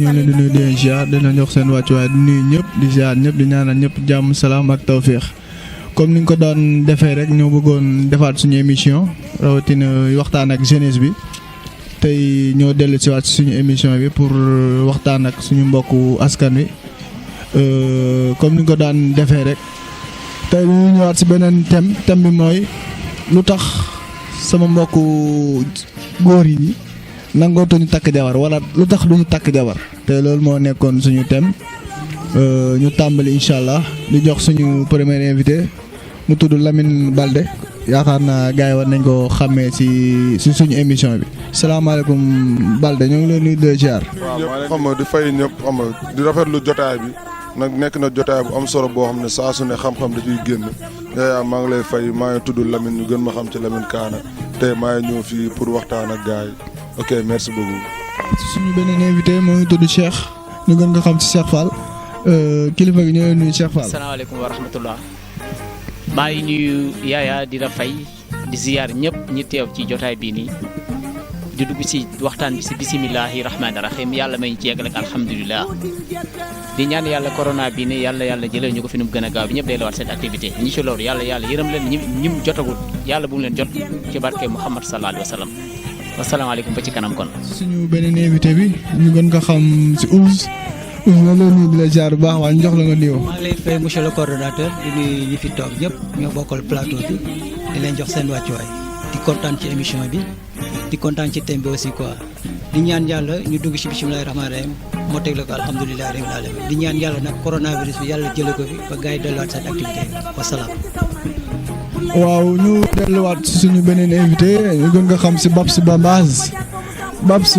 ñu ngi leen di nuyu di leen ziar di leen jox seen wàccuwaay di nuyu ñëpp di ziar ñëpp di ñaanal ñëpp jàmm salaam ak tawféex comme ni ñu ko doon defee rek ñoo bëggoon defaat suñu émission rawatina waxtaan ak jeunesse bi tey ñoo dellu si waat suñu émission bi pour waxtaan ak suñu mbokku askan wi comme ni ñu ko daan defee rek tey ñu ñëwaat si beneen thème bi mooy lu tax sama mbokku góor yi nangootuñu takk jabar wala lu tax duñu takk jabar te loolu moo nekkoon suñu thème ñu tàmbali incha allah di jox suñu premier invité mu tudd Lamine Balde yaakaar naa gars yi war nañ ko xàmmee si suñu émission bi salaamaaleykum Balde ñoo ngi leen nuyu de ziar. waaw xam nga di fay ñëpp xam nga di rafetlu jotaay bi nag nekk na jotaay bu am solo boo xam ne saa su ne xam-xam da ciy génn maa ngi lay fay maa ngi tudd Lamine ñu gën ma xam ci Lamine Kaana tey maa ngi ñëw fii pour waxtaan ak gars yi ok merci beaucoup. suñu beneen invité moo ngi tudd Cheikh ñu gën nga xam ci Cheikh Fall kilifa gi ñoo ngi nuyu Cheikh Fall. asalaamaaleykum wa rahmatullah maa ngi nuyu Yaya di la fay di ziyaar ñëpp ñi teew ci jotaay bii nii di dugg ci waxtaan bi ci bisimilahi rahmaani rahim yàlla may ñu ci yeggal ak alhamdulilah di ñaan yàlla corona bii nii yàlla jëlee ñu ko fi nu mu gën a gaaw bi ñëpp day lawaat seen activité ñi ci loolu yàlla yërëm leen ñim jotagul yàlla bu mu leen jot ci barke Muhammad sallallahu alayhi wa sallam wasalaamaaleykum ba ci kanam kon. suñu beneen invité bi ñu gën ko xam ci Ouz nga leen nuyu di la jaar bu baax waaye ñu jox la nga nuyoo. maa ngi lay fay monsieur le coordonnateur di nuyu ñi fi toog ñëpp ñoo bokkal plateau bi di leen jox seen wàccuwaay di kontaan ci émission bi di kontaan ci thème bi aussi quoi di ñaan yàlla ñu dugg ci bisimilahi rahmaani rahim moo teg la ko alhamdulilah rabbil alamin di ñaan yàlla nag coronavirus bi yàlla jële ko fi ba gars yi delluwaat seen activité wasalaam. waaw ñu delluwaat ci suñu beneen invité ñu gën nga xam ci Babs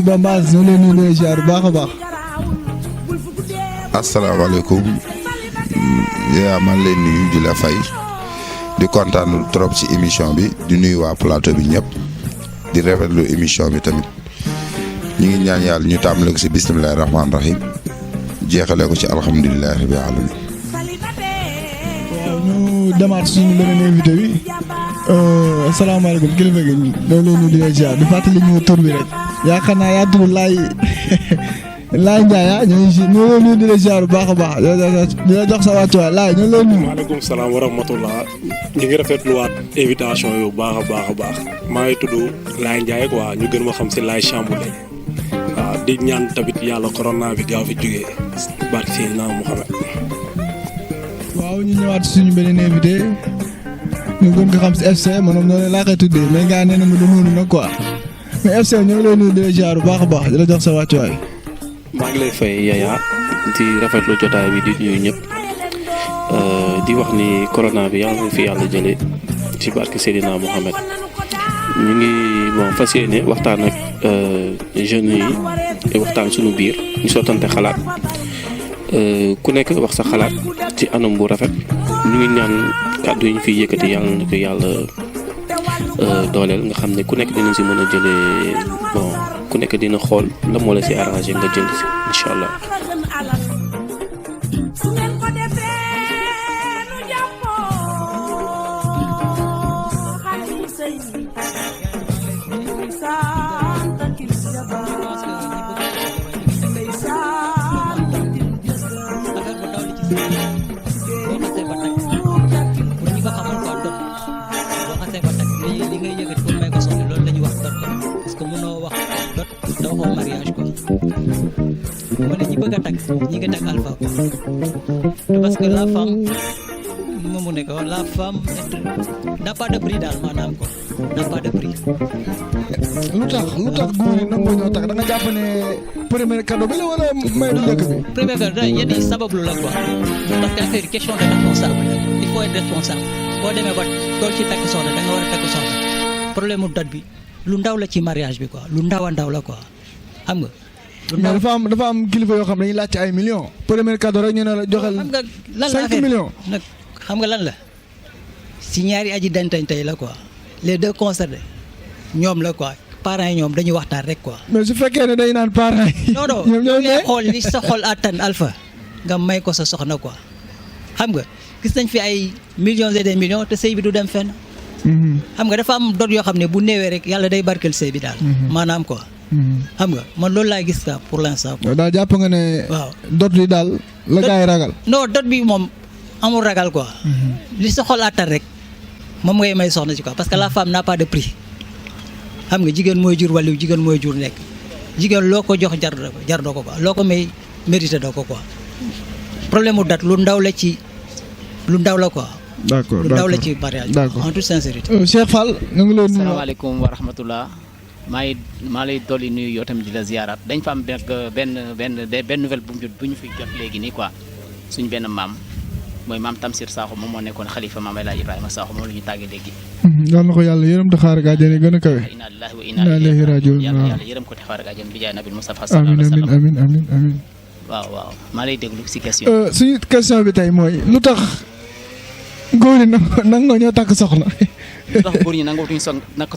Bambaz ñoo leen nuyu di la jaar bu baax a baax. asalaamaaleykum yaa man lay nuyu di la fay di kontaan trop ci émission bi di nuyu waa plateau bi ñëpp di rafetlu émission bi tamit ñu ngi ñaan yàlla ñu tàmbale ko ci bisimilahi rahmaani rahim jeexale ko ci alhamdulilahi rabbil alamin. waaw ñu demaat suñu beneen invité bi asalaamaaleykum kilifa gi ñoo leen nuyu di la jaar di fàttali ñu tur bi rek yaakaar naa yaa tudd Laay Ndiaye ñoo leen nuyu di la ziar bu baax a baax di la jox sa wàccuwaay Laay ñoo leen nuyu. maaleykum salaam wa rahmatullah ñu ngi rafetluwaat invitation yu baax a baax maa ngi tudd Laay Ndiaye quoi ñu gën ma xam si Laay Chamboulé waaw di ñaan tamit yàlla corona bi gaaw fi jógee barke Seydina Muhammad. waaw ñu ñëwaat suñu beneen invité ñu gën ko xam si FC maanaam noonu laa koy tuddee mais gars nee na ma du noonu nag quoi mais FC ñoo ngi lay nuyu di la ziar bu baax a baax di la jox sa wàccuwaay. maa ngi lay fay Yaya di rafetlu jotaay bi di nuyu ñëpp di wax ni corona bi yàlla na fi yàlla jëlee ci barke Seydina Mohamed ñu ngi fas yéene waxtaan ak jeunes yi waxtaan suñu biir ñu sottante xalaat ku nekk wax sa xalaat ci anam bu rafet ñu ngi ñaan kàddu yi ñu fiy yëkkati yàlla na ko yàlla dooleel nga xam ne ku nekk dina si mën a jëlee ku nekk dina xool la moo la si arrangé nga jël si incha allah. wala ñi bëgg a takk ñi ngi takk alpha quoi parce que la femme mu ne ko la femme n'a pas de prix daal maanaam quoi n'a pas de prix. lu tax góor yi nangoo ñoo takk da nga jàpp ne premier cadeau bi la wala may du njëkk bi. premier cadeau yéen i sabablu la quoi parce que affaire question de responsable il faut être responsable boo demee ba tool ci takk soxna da nga war a takk soxna problème mu date bi lu ndaw la ci mariage bi quoi lu ndaw a ndaw la quoi xam nga. mais dafa am kilifa yoo xam ne dañuy laajte ay millions. premier cadeau rek ñu ne la joxel. xam nga lan la 5 millions. nag xam nga lan la si ñaari aji dantañ tey la quoi les deux concernés ñoom la quoi parents yi ñoom dañuy waxtaan rek quoi. mais su fekkee ne day naan parents yi. non non ñoom ñooy xool li sa xol attan alpha nga may ko sa soxna quoi xam nga gis nañ fi ay millions et des millions te sëy bi du dem fenn. xam nga dafa am dot yoo xam ne bu néewee rek yàlla day barkeel sëy bi daal. maanaam quoi xam nga man loolu laay gis quoi pour l'instant. yow daal jàpp nga ne. waaw dot yi daal la gars yi ragal. non dot bi moom amul ragal quoi. li sa xol attan rek moom ngay may soxna ci quoi parce que la femme n'a pas de prix. xam nga jigéen mooy jur wàllu jigéen mooy jur nekk jigéen loo ko jox jar doo ko quoi loo ko may mérité doo ko quoi problème mu date lu ndaw la quoi. d'accord lu ndaw la ci mariage. d'accord en toute sincérité. Cheikh Fall ñu ngi lay nuyu. asalaamaaleykum wa rahmatullah maa lay dolli nuyu yow tamit di la ziyaaraat dañ fa am benn nouvelle bu ñu fi jot léegi nii quoi suñu benn maam mooy maam Tamsir Sakho moom moo nekkoon xalifa maam El Hadj Ibrahima Sakho moom la ñu tàggee léegi. yal na ko yàlla yërëm te xaar ak àjjana gën a kawe. inna lillahi wa inna ilayhi rajiun yàlla yërëm ko te xaar ak àjjana bi jaay nabil Mustafa sallallahu alayhi wa sallam. amiin. waaw maa lay déglu si question. suñu question bi tey mooy lu tax góor yi nangoo ñoo takk soxna. lu tax góor ñi nangootuñu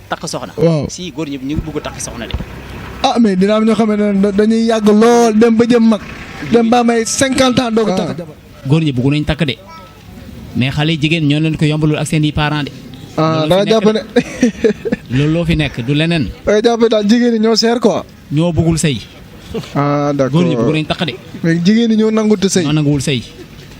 takk soxna. waaw si góor ñi ñu ngi bëgg takk soxna de. mais dina am ñoo xam ne dañuy yàgg lool dem ba jëm mag. dem ba may 50 ans doog a takk jabar. góor ñi bëggu nañ takk de mais xale jigéen ñoo leen ko yombalul ak seen i parents de. da nga jàpp ne. loolu loo fi nekk du leneen. da nga jàpp ne daal jigéen ñi ñoo seer quoi. ñoo bëggul sëy. d'accord góor ñi bëggu nañ takk de. mais jigéen ñi ñoo nangut sëy. ñoo nanguwul sëy.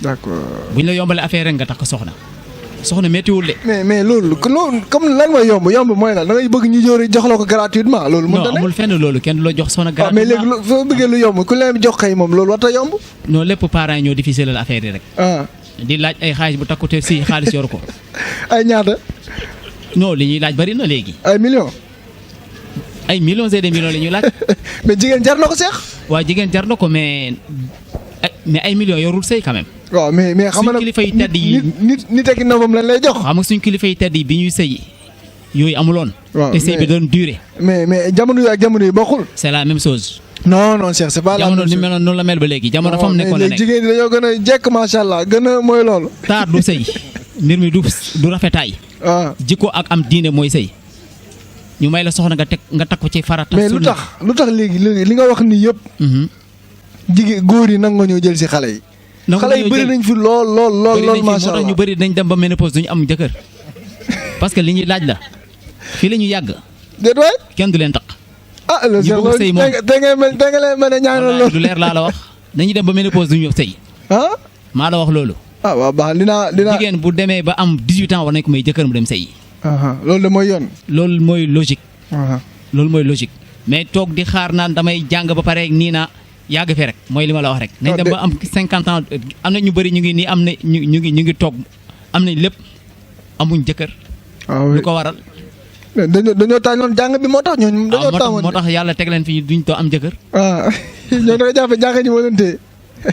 d'accord. buñ la yombalee affaire rek nga takk soxna méttiwul de. mais loolu comme lan mooy yomb mooy lan da ngay bëgg ñu jox la ko gratuitement loolu. non amul fenn loolu kenn du la jox soxna gratuitement. mais léegi soo bëggee lu yomb ku leen jox kay moom loolu war a yomb. non lépp parents yi ñoo difficile la affaire yi rek. di laaj ay xaalis bu takkute si xaalis yoru ko. ay ñaata. non li ñuy laaj bari na léegi. ay millions. ay millions et des millions la ñuy laaj. mais jigéen jar na ko seex. waaw jigéen jar na ko mais ay millions yorul sëy quand même. waaw mais xam nga suñ kilifa yi tedd yi nit ak nobam lañ lay jox. xam nga suñ kilifa yi tedd yi bi ñuy sëy yooyu amuloon. waaw te sëy bi doon durer. mais jamono yi ak jamono yi bokkul. c'est la même chose. non Cheikh c'est pas la même chose. jamono ni meloon noonu la mel ba léegi jamono fa mu nekkoon la nekk. jigéen ñi dañoo gën a jekk macha allah gën a mooy loolu. taar du sëy mbir mi du rafetaay. jikko ak am diine mooy sëy ñu may la soxna nga teg ko ci farata. mais lu tax léegi li nga wax nii yëpp. jigéen góor yi nangoo ñëw jël si xale yi. xale yi bëri nañ fi lool macha allah ñu bëri dañ dem ba ménopause duñu am jëkkër parce que li ñuy laaj la fii la ñu yàgg. déet waay kenn du leen taq. loolu ñi bëgg sëy moom da nga leen mën a ñaanal loolu. du leer laa la wax dañuy dem ba ménopause duñu sëy. maa la wax loolu. waaw baax dinaa jigéen bu demee ba am 18 ans war nañ ko may jëkkër mu dem sëy. loolu de mooy yoon. loolu mooy logique. mais toog di xaar naan damay jàng ba pare nii naa yàgg fi rek mooy li ma la wax rek. nañ dem ba am 50 ans am na ñu bëri ñu ngi nii am na ñu ngi toog am nañ lépp amuñ jëkkër. lu ko waral. dañoo tànnoon jàng bi moo tax ñooñu. dañoo tàmmoon moo tax yàlla teg leen fi duñ too am jëkkër. ñooñu da nga jàpp jàng ñi moo leen téye.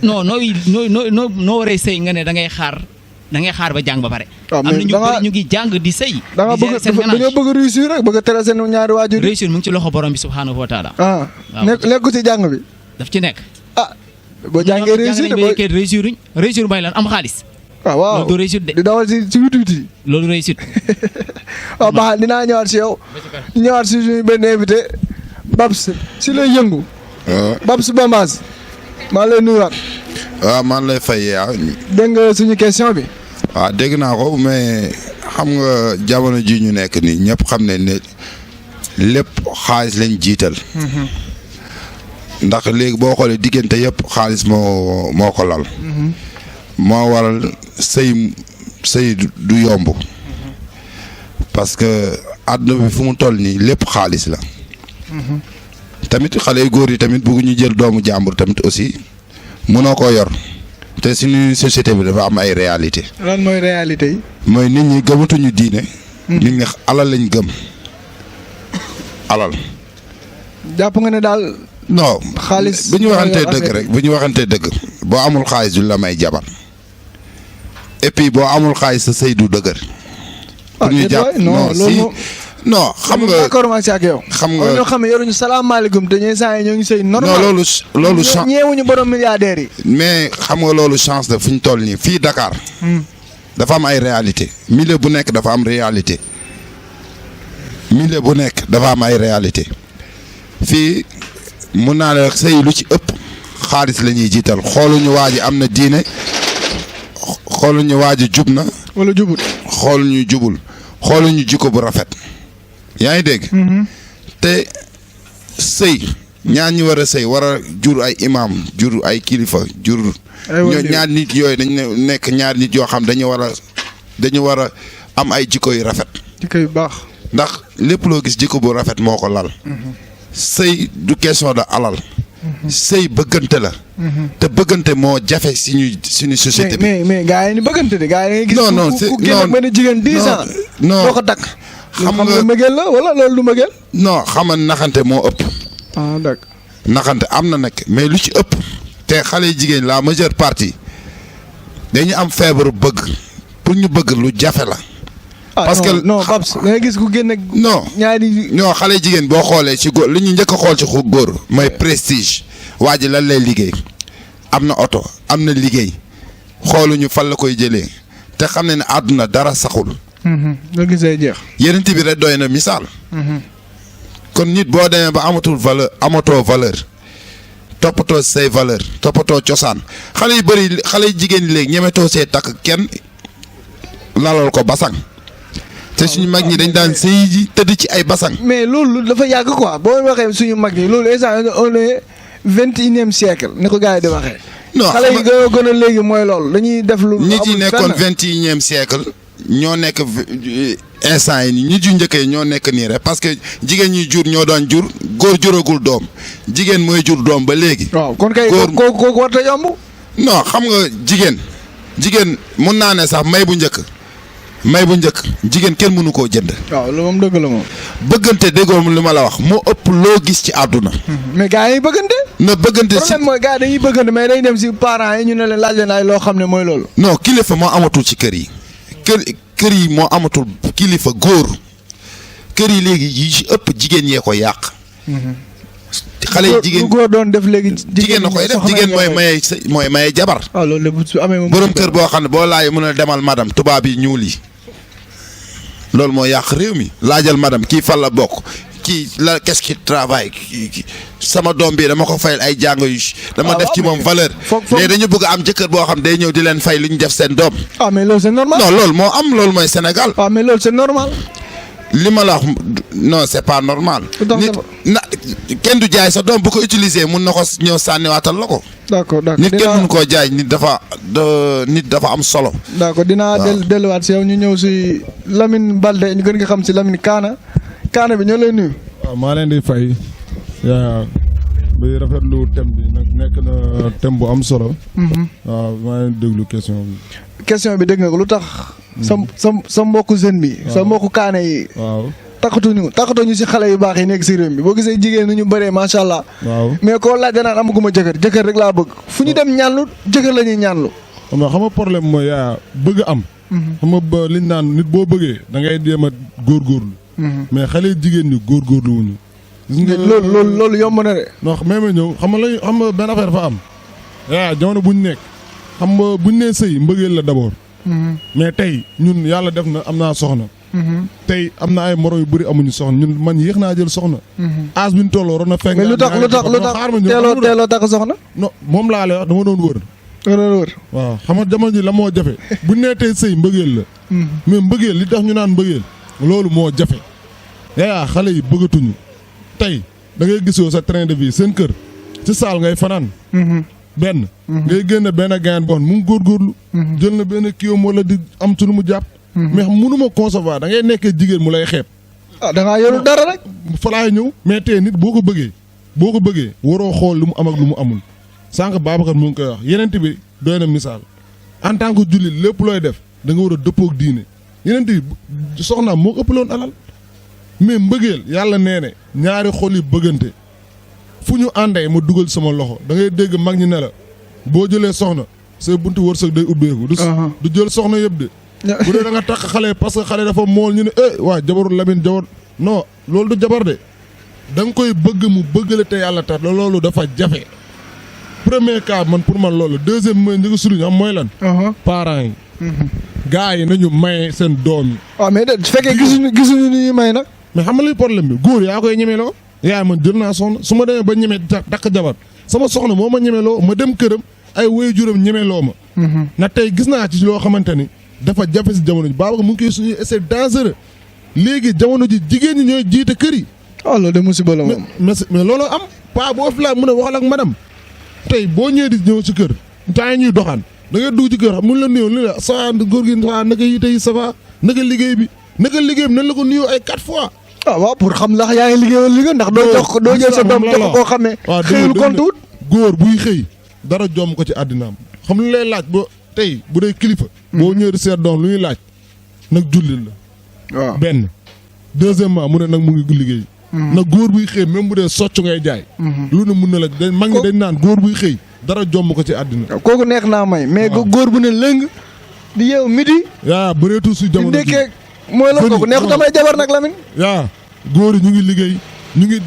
non noo waree sëy nga ne da ngay xaar ba jàng ba pare. am na ñu bëri ñu ngi jàng di sëy. dañoo bëgg réussir rek bëgg a tere seen ñaari waajur. réussir mu ngi ci loxo borom bi subhanahu wa taala. nekku ci jàng bi. daf ci nekk. boo jàngee réussir de booy réussir mooy lan am xaalis. waaw loolu du réussite de. di dawal si wit yi. loolu réussite. waaw baax dinaa ñëwaat si yow. ñu ñëwaat si suñu benn invité. Babs si lay yëngu. Babs Bambaz. maa lay nuyuwaat. waaw maa lay fay yaa. dégg nga suñu question bi. waaw dégg naa ko mais xam nga jamono ji ñu nekk nii ñëpp xam ne lépp xaalis lañ jiital. ndax léegi boo xoolee diggante yëpp xaalis moo ko lal. moo waral sëy du yomb. parce que àdduna bi fu mu toll nii lépp xaalis la. tamit xale yu góor yi tamit bëgguñu jël doomu jàmbur tamit aussi mënoo koo yor te suñu société bi dafa am ay réalité. lan mooy réalité yi. mooy nit ñi gëmatuñu diine. nit ñi alal lañ gëm alal. jàpp nga ne daal. non xaalis bu ñu waxantee dëgg rek bu ñu waxantee dëgg boo amul xaalis du la may jabar et puis boo amul xaalis sa sëy du dëgër. pour ñu jàpp non xam nga d'accord ma ci ak yow. xam nga ñoo xam ne yoruñu salaamaaleykum te ñooy saa yi ñoo ngi sëy normal. non loolu chance ñeewuñu borom milliardaires yi. mais xam nga loolu chance la fu ñu toll nii fii Dakar. dafa am ay réalité milieu bu nekk dafa am réalité. milieu bu nekk dafa am ay réalité fii mun naa ne rek sëy lu ci ëpp xaalis la ñuy jiital xooluñu waa ji am na diine xooluñu waa ji jub na. wala jubul. xooluñu jikko bu rafet. yaa ngi dégg. te sëy ñaar ñi war a sëy war a jur ay imam jur ay kilifa jur ñaar nit yooyu dañ nekk ñaar nit yoo xam dañu war a am ay jikko yu rafet. jikko yu baax. ndax lépp loo gis jikko bu rafet moo ko lal. sëy du question de alal. sëy bëggante la. te bëggante moo jafe suñu société bi. mais gars yi ni bëggante de gars yi da ngay gis. non ku génn ak benn jigéen 10 ans. non doo ko takk. xam nga nga mbëggeel la wala loolu du mbëggeel. non xam nga naxante moo ëpp. ah d'accord. naxante am na nag mais lu ci ëpp. te xale yu jigéen la majeure partie dañu am feebaru bëgg pour ñu bëgg lu jafe la. parce que non Babs da ngay gis ku génn ak. non ñaari. non xale jigéen boo xoolee ci góor li ñu njëkk a xool ci góor mooy prestige waa ji lan lay liggéey am na oto am na liggéey xooluñu fan la koy jëlee te xam ne ne àdduna dara saxul. nga gisee jeex. yeneen bi rek doy na misaal. kon nit boo demee ba amatoo valeur toppatoo say valeur toppatoo cosaan xale yu bëri xale yu jigéen ñi léegi ñemetoo see takk kenn lalal ko basang. te suñu mag ñi dañ daan sëy ji tëdd ci ay basang. mais loolu dafa yàgg quoi boo waxee suñu mag ñi loolu instant on est 21e siècle ni ko gars yi di waxee. non xale yi gën a léegi mooy loolu dañuy def lu. nit yi nekkoon 21e siècle ñoo nekk instant yi nii nit yu njëkk yi ñoo nekk nii rek parce que jigéen ñi jur ñoo daan jur góor juragul doom jigéen mooy jur doom ba léegi. waaw kon kay kooku warta yomb. non xam nga jigéen mun naa ne sax may bu njëkk jigéen kenn mënu koo jënd. waaw loolu moom dëgg la moom. bëggante déggoo li ma la wax moo ëpp loo gis ci àdduna. mais gars yi bëggante. na bëggante si problème mooy gars dañuy bëggante mais dañuy dem si parents yi ñu ne leen laaj leen ay loo xam ne mooy loolu. non kilifa moo amatul ci kër yi. kër yi moo amatul kilifa góor kër yi léegi yi ci ëpp jigéen yee ko yàq. xale yi jigéen góor doon def léegi. jigéen na koy def jigéen mooy maye jabar. waaw loolu lépp su amee moom. borom kër boo xam ne boo laajee mën a demal madame tubaab yi ñuul yi loolu moo yàq réew mi laajal madame kii fan la bokk kii la qu'est-ce qu'il travaille sama doom bi dama ko fayal ay jàng yu dama def ci moom valeur. léegi dañu bëgg am jëkkër boo xam day ñëw di leen fay lu ñu def seen doom. ah mais loolu c'est normal. non loolu moo am loolu mooy Sénégal. ah mais loolu c'est normal. li ma la wax non c'est pas normal. nit kenn du jaay sa doom bu ko utiliser mun na ko ñëw sànniwaatal la ko. d'accord nit kenn mun koo jaay nit dafa am solo. d'accord dinaa delluwaat si yow ñu ñëw si Lamine Balde ñu gën nga xam si Lamine Kaana bi ñoo lay nuyu. waaw maa leen di fay yaa bi rafetlu thème bi nag nekk na thème bu am solo. waaw maa leen déglu question bi. question bi dégg nga ko lu tax. sa mbokku jeune bi. sa mbokku Kaana yi. waaw takkatuñu si xale yu baax yi nekk si réew mi boo gisee jigéen ñi ñu bëree macha allah. waaw mais koo laaj danaan amaguma jëkkër rek laa bëgg fu ñu dem ñaanlu jëkkër la ñuy ñaanlu. xam nga problème mooy yaa bëgg am. xam nga ba liñ naan nit boo bëggee da ngay jéem a góorgóorlu. mais xale jigéen ñi góorgóorlu wuñu. loolu yomb na de. non mais ma ñëw xam nga benn affaire fa am. yaa jamono buñ nekk xam nga buñ nee sëy mbëggeel la d'abord. mais tey ñun yàlla def na am naa soxna. tey am na ay moro yu bëri amuñu soxna ñun man yéex naa jël soxna. âge bi ñu toll waroon na fekk. mais lu tax teeloo takk soxna. non moom laa lay wax dama doon wër. waaw xam nga jamono ji la moo jafe buñ nee tey sëy mbëggeel la. mais mbëggeel li tax ñu naan mbëggeel loolu moo jafe. yaa xale yi bëggatuñu tey da ngay gisoo sa train de vie seen kër ci saal ngay fanaan. benn. ngay génn benn gain boo xam mu ngi góorgóorlu. jël na benn kiiwam wala di am ci lu mu jàpp. mais mënuma concevoir da ngay nekkee jigéen mu lay xeeb. ah da ngaa yorul dara rek. fa laay ñëw mais tey nit boo ko bëggee waroo xool lu mu am ak lu mu amul. sànq Babacar mu ngi koy wax yeneen bi doy na misaal en tant que jullit lépp looy def da nga war a dëppoog diine yeneen bi soxnaam moo ko ëppaloon alal mais mbëggeel yàlla nee ne ñaari xol yi bëggante fu ñu àndee ma dugal sama loxo da ngay dégg mag ñi ne la boo jëlee soxna say buntu wërsëg day ubbeeku. du jël soxna yëpp de. bu dee da nga takk xale parce que xale dafa mool ñu ne waa jabaru Lamine jabar non loolu du jabar de da nga koy bëgg mu bëggale te yàlla tax loolu dafa jafe. premier cas man pour man loolu deuxième mooy njëkk suluñu am mooy lan. parents yi. gars yi nañu maye seen doom yi. waaw mais de su fekkee gisuñu ni ñuy may nag. mais xam nga luy problème bi góor yaa koy ñemeloo. yaa man jël naa soxna su ma demee ba ñeme takk jabar sama soxna moo ma ñemeloo ma dem këram ay waajuram ñemeloo ma. na tey gis naa ci loo xamante ni dafa jafe si jamono ji Babacar mu ngi koy suñu c'est dangereux léegi jamono ji jigéen ñi ñooy jiite kër yi. oh loolu de musiba la moom. mais looloo am paa boo fi laaj mu ne waxal ak madame tey boo ñëwee di ñëw ci kër temps yi ñuy doxaan da ngay dugg ci kër xam mun la nuyoo li la sa góor gi naka yi tey ça va naka liggéey bi nan la ko nuyoo ay 4 fois. ah waaw pour xam ndax yaa ngi liggéeyal liggéey ndax doo jël sa doom jox ko koo xam ne xëyul kontuwut góor buy xëy dara jomm ko ci àddinaam xam lu lay laaj boo tey bu dee kilifa. boo ñëwee di seet doom lu ñuy laaj nag jullit la. waaw benn deuxièmement mu ne nag mu ngi liggéey. nag góor buy xëy même bu dee socc ngay jaay. lu ne mun na la mag ñi dañ naan góor buy xëy dara jomm ko ci àddina. kooku neex naa may mais góor bu ne lëng di yeew midi. yaa bëreetul si jamono di ndekkee mooy la kooku neexut damay jabar nag Lamine. yaa góor yi ñu ngi liggéey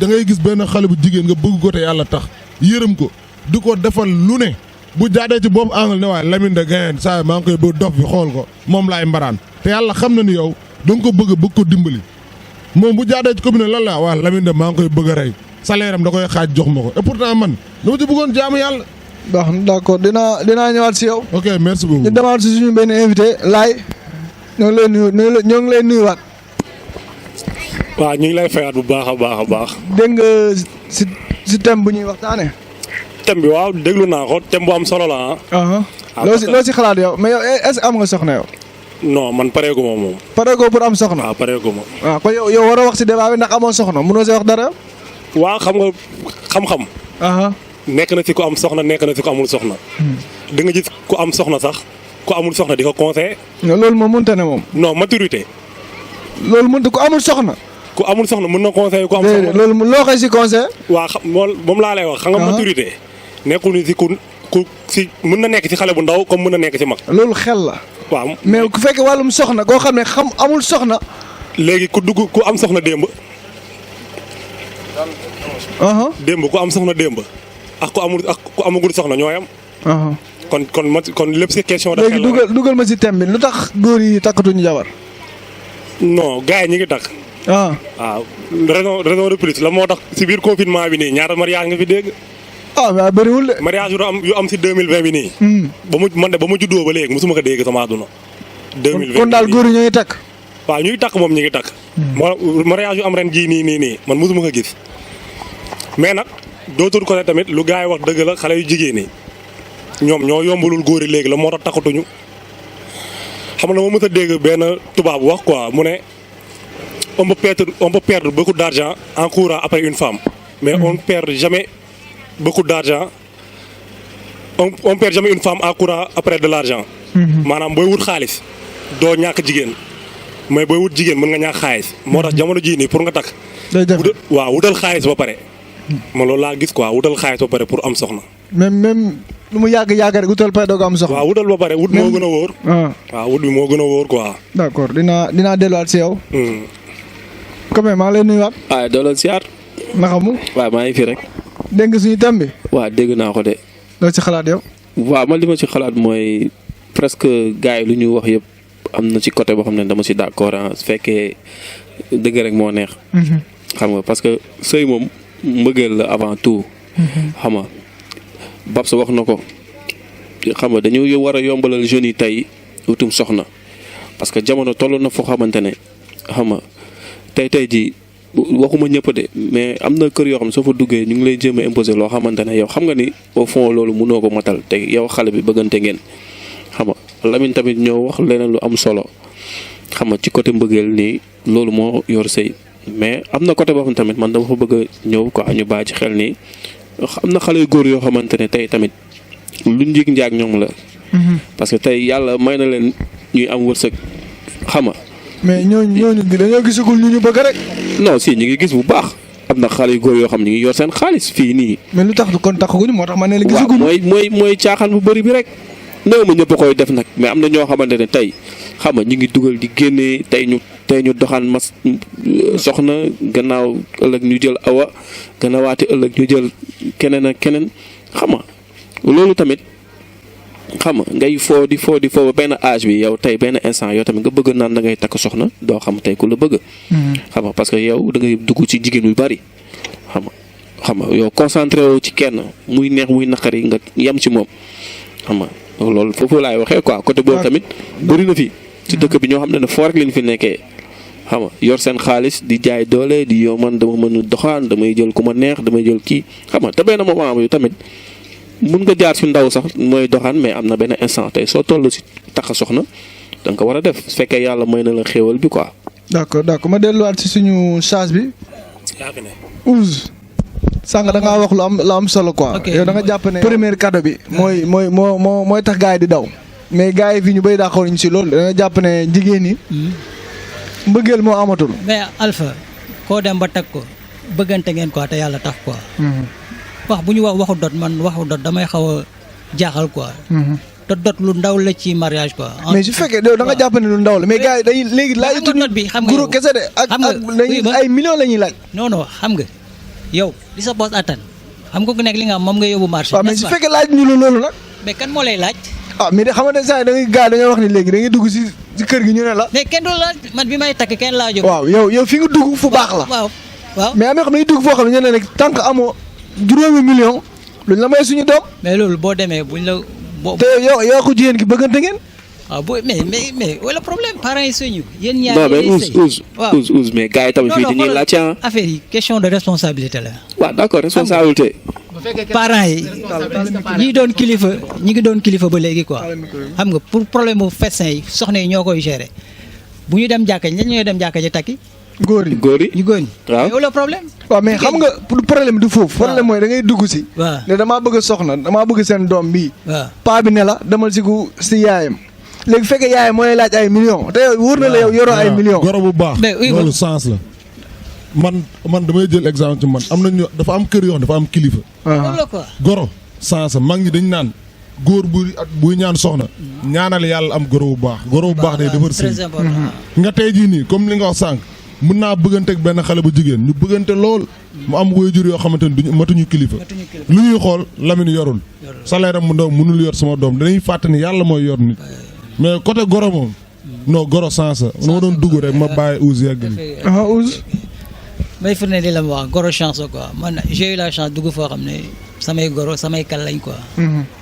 da ngay gis benn xale bu jigéen nga bëgg ko te yàlla tax yërëm ko di ko defal lu ne bu jaadee ci boobu angle ne waaye Lamine de Gaye saa maa ngi koy ba dof bi xool ko moom laay mbaraan te yàlla xam na ni yow da nga ko bëgg ko dimbali moom bu jaadee ci commune lan la waaw Lamine de maa ngi koy bëgg a rey salaire am da koy xaaj jox ma ko et pourtant man dama ci bëggoon jaamu yàlla. baax na d'accord dinaa ñëwaat si yow. ok merci beaucoup. ñu demaat si suñu benn invité Laye ñoo ngi lay nuyuwaat. waaw ñu ngi lay fayaat bu baax a baax a baax. dégg nga si thème bu ñuy waxtaanee. thème bi waaw déglu naa ko thème bu am solo la ah. loo si xalaat yow mais yow est-ce que am nga soxna yow. non man pareegu ma moom. pareegoo pour am soxna. waaw pareegu ma. waaw kon yow war a wax si débat bi ndax amoo soxna mënoo see wax dara. waaw xam nga xam-xam. nekk na ci ku am soxna nekk na ci ku amul soxna. di nga gis ku am soxna sax ku amul soxna di ko conseillé. loolu moom mënta ne moom. non maturité. loolu mënta ku amul soxna. ku amul soxna mën na conseillé ku am soxna. loolu loo koy si conseil. waa xam moom laa lay wax. xam nga maturité. nekkul ni ci ku ci mën na nekk ci xale bu ndaw comme mën na nekk ci mag. loolu xel la. waaw mais ku fekkee wàllum soxna koo xam ne amul soxna. léegi ku am soxna démb. démb ku am soxna démb. ak ku amagul soxna ñooy am. kon lépp ci question. de xel la léegi dugal ma ci thème bi lu tax góor yi takkatuñu jabar. non gars yi ñu ngi takk. waaw raison de plus la moo tax ci biir confinement bi nii ñaata mariage nga fi dégg. waaw bëriwul de. mariage yu am ci 2020 bi nii. ba ma juddoo ba léegi mosuma ko dégg sama àdduna. 2020 kon daal góor yi ñoo ngi takk. waaw ñuy takk moom ñu ngi takk. mariage yu am ren jii nii man mosuma ko gis. mais nag dootul côté tamit lu gars yi wax dëgg la xale yu jigéen ñi ñoom ñoo yombalul góor yi léegi la moo tax takkatuñu. xam nga ma mës a dégg benn tubaab wax quoi mu ne on peut perdre beaucoup d'argent en courant après une femme. mais on perd jamais beaucoup d'argent on perd jamais une femme en courant après de l'argent. maanaam booy wut xaalis doo ñàkk jigéen mais booy wut jigéen mën nga ñàkk xaalis. moo tax jamono jii nii pour nga takk. waaw wutal xaalis ba pare. ma loolu laa gis quoi wutal xaalis ba pare pour am soxna. même lu mu yàgg rek wutal pare doog am soxna. waaw wutal ba pare wut moo gën a wóor. waaw wut bi moo gën a wóor quoi. d'accord dinaa delluwaat si yow. comme maa ngi lay nuyuwaat. waaw dooleel siyaar. naka mu. waaw maa ngi fi rek. dégg nga suñu thème bi. waaw dégg naa ko de. loo ci xalaat yow. waaw man li ma ci xalaat mooy presque gars yi lu ñu wax yëpp am na ci côté boo xam ne dama ci d'accord su fekkee dëgg rek moo neex. xam nga parce que sëy moom mbëggeel la avant tout. xam nga Babs wax na ko xam nga dañu war a yombalal jeunes yi tey wutum soxna parce que jamono toll na foo xamante ne xam nga tey ji waxuma ñëpp de mais am na kër yoo xam ne soo fa duggee ñu ngi lay jéem a imposer loo xamante ne yow xam nga ni au fond loolu mënoo ko matal te yow xale bi bëggante ngeen xam nga Lamine tamit ñoo wax leneen lu am solo xam nga ci côté mbëggeel nii loolu moo yor sëy mais am na côté boo xam tamit man dama fa bëgg a ñëw quoi ñu bàyyi ci xel nii am na xale yu góor yoo xamante ne tey tamit lu njig njaag ñoom la. parce que tey yàlla may na leen ñuy am wërsëg xam nga. mais ñooñu dañoo gisagul ñu bëgg rek. non si ñu ngi gis bu baax am na xale yu góor yoo xam ñu ngi yor seen xaalis fii nii. mais lu tax kon taxaguñu moo tax ma ne la gisaguñu. waaw mooy caaxaan bu bëri bi rek. néew ma ñëpp koy def nag mais am na ñoo xamante ne tey xam nga ñu ngi dugal di génnee tey ñu doxaan mas soxna gannaaw ëllëg ñu jël awa gannaawaati ëllëg ñu jël keneen ak keneen xam nga loolu tamit xam nga ngay foo di ba benn âge bi yow tey benn instant yow tamit nga bëgg naan da ngay takk soxna doo xam tey ku la bëgg. xam nga parce que yow da ngay dugg ci jigéen yu bari xam nga yow concentré wu ci kenn muy neex muy naqari nga yem ci moom xam nga loolu foofu laay waxee quoi côté boobu tamit bëri na fi. ci dëkk bi ñoo xam ne foo rek leen fi nekkee xam nga yor seen xaalis di jaay doole di yow man dama mën a doxaan damay jël ku ma neex damay jël kii xam nga te benn moment bi tamit mun nga jaar si ndaw sax mooy doxaan mais am na benn instant tey soo toll si takk soxna da nga ko war a def su fekkee yàlla may na la xéewal bi quoi. d'accord ma delluwaat si suñu charge bi. Ouz. sànq da ngaa wax lu am solo quoi. yow da nga jàpp ne premier cadeau bi. mooy tax gars yi di daw. mais gars yi fii ñu bëri d'accord ñu si loolu da nga jàpp ne jigéen ñi. mbëggeel moo amatul. mais Alpha koo dem ba teg ko bëggante ngeen quoi te yàlla tax quoi. wax bu ñu waxu dot man waxu dot damay xaw a jaaxal quoi. te dot lu ndaw la ci mariage quoi. mais su fekkee da nga jàpp ne lu ndaw la mais gars yi dañuy léegi laajatuñu dot bi xam nga guro kese de ak ay millions la ñuy laaj. non xam nga yow li sa boss attan xam nga ku nekk li nga am moom nga yóbbu marché. waaw mais su fekkee laaj ñu loolu nag. mais kan moo lay laaj. mais de xamante ne saa yi da ngay gars dañoo wax ni léegi da ngay dugg si kër gi ñu ne la. mais kenn du laaj man bi may takk kenn laajoo. waaw yow fi nga dugg fu baax la. waaw mais am na xam ne dañuy dugg foo xam ne ñu ne rek tant que amoo juróomi million luñ la may suñu doom. mais loolu boo demee buñ la. te yow ko jigéen ki bëggante ngeen. waaw mais wala problème parents yi suñu. yéen ñaar non mais Ouz mais gars yi tamit fii dañuy laaj affaire yi question de responsabilité la. waaw d'accord responsabilité. parents yi ñi ngi doon kilifa ba léegi quoi. xam nga pour problème bu médecin yi soxna yi ñoo koy gérer bu ñu dem jàkka ñi ñooy dem jàkka ji takki. góor yi ñu góor ñi. waaw wala problème. waaw mais xam nga problème du foofu. problème mooy da ngay dugg si. waaw ne damaa bëgg soxna damaa bëgg seen doom bii. waaw paa bi ne la demal si yaayam. léegi fekkee yaayam moo lay laaj ay millions te wóor na la yow yoroo ay millions. goro bu baax loolu sens la. man damay jël exemple ci man am nañu dafa am kër yoo xam dafa am kilifa. goro sens la mag ñi dañ naan góor buy ñaan soxna. ñaanal yàlla am goro bu baax. goro bu baax day defar sëy. nga tey jii nii comme li nga wax sànq. mën naa bëggante ak benn xale bu jigéen ñu bëggante lool mu am waajur yoo xamante ni duñu matuñu kilifa lu ñuy xool Lamine yorul salaire am mu ndaw mënul yor sama doom danañ fàtte ni yàlla mooy yor nit mais côté goro moom non goro sens la ma doon dugg rek ma bàyyi Ouz yegg ni Ouz may firnde li la ma wax goro chance quoi man j'ai eu la chance dugg foo xam ne samay goro samay kal lañ quoi